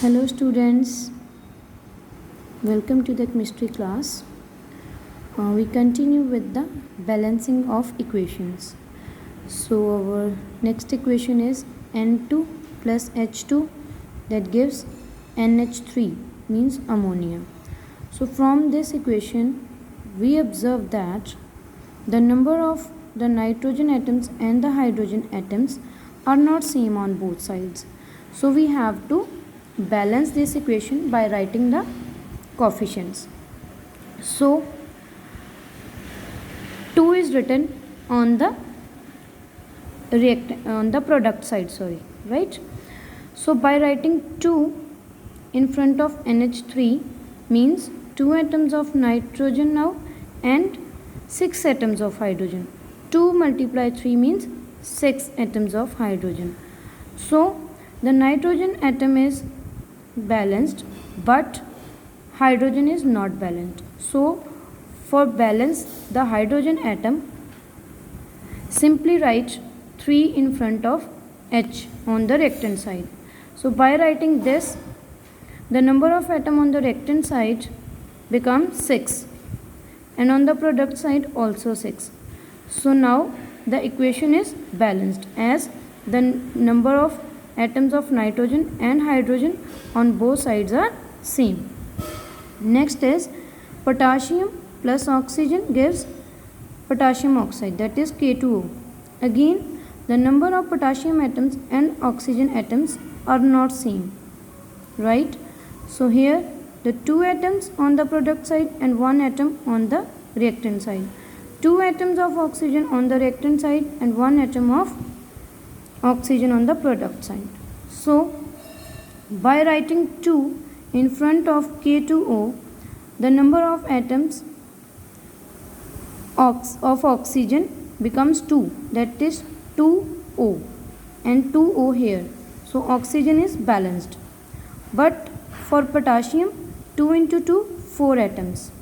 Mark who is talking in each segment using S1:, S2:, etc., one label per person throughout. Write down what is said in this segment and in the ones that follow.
S1: Hello students, welcome to the chemistry class. We continue with the balancing of equations. So our next equation is N2 plus H2 that gives NH3 means ammonia. So from this equation we observe that the number of the nitrogen atoms and the hydrogen atoms are not same on both sides. So we have to balance this equation by writing the coefficients. So 2 is written on the product side, right? So by writing 2 in front of NH3 means 2 atoms of nitrogen now and 6 atoms of hydrogen. 2 multiply 3 means 6 atoms of hydrogen. So the nitrogen atom is balanced but hydrogen is not balanced. So for balance the hydrogen atom, simply write 3 in front of H on the reactant side. So by writing this, the number of atom on the reactant side becomes 6 and on the product side also 6. So now the equation is balanced as the number of atoms of nitrogen and hydrogen on both sides are same. Next is potassium plus oxygen gives potassium oxide, that is K2O. Again the number of potassium atoms and oxygen atoms are not same, right? So here the 2 atoms on the product side and 1 atom on the reactant side. 2 atoms of oxygen on the reactant side and 1 atom of oxygen on the product side. So by writing 2 in front of K2O, the number of atoms of oxygen becomes 2, that is 2O and 2O here. So oxygen is balanced. But for potassium 2 into 2 4 atoms.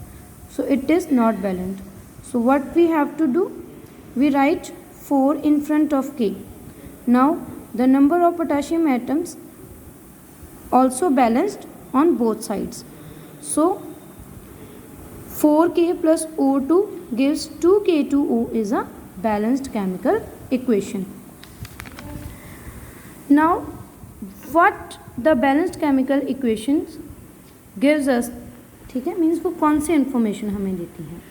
S1: So it is not balanced. So what we have to do? We write 4 in front of K. Now the number of potassium atoms also balanced on both sides. So 4K plus O2 gives 2K2O is a balanced chemical equation. Now what the balanced chemical equations gives us, ठीक है, means वो कौन सी information हमें देती हैं.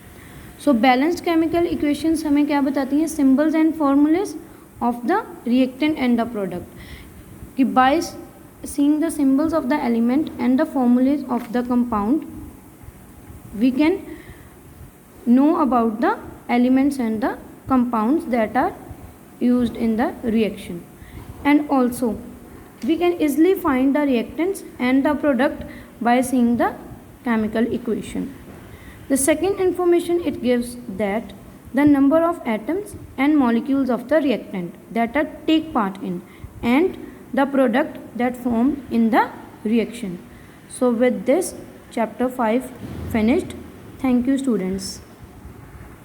S1: सो balanced chemical equations हमें क्या बताती हैं? Symbols and formulas of the reactant and the product. कि by seeing the symbols of the element and the formulas of the compound, we can know about the elements and the compounds that are used in the reaction. And also we can easily find the reactants and the product by seeing the chemical equation. The second information it gives that the number of atoms and molecules of the reactant that are take part in and the product that formed in the reaction. So with this chapter 5 finished. Thank you students.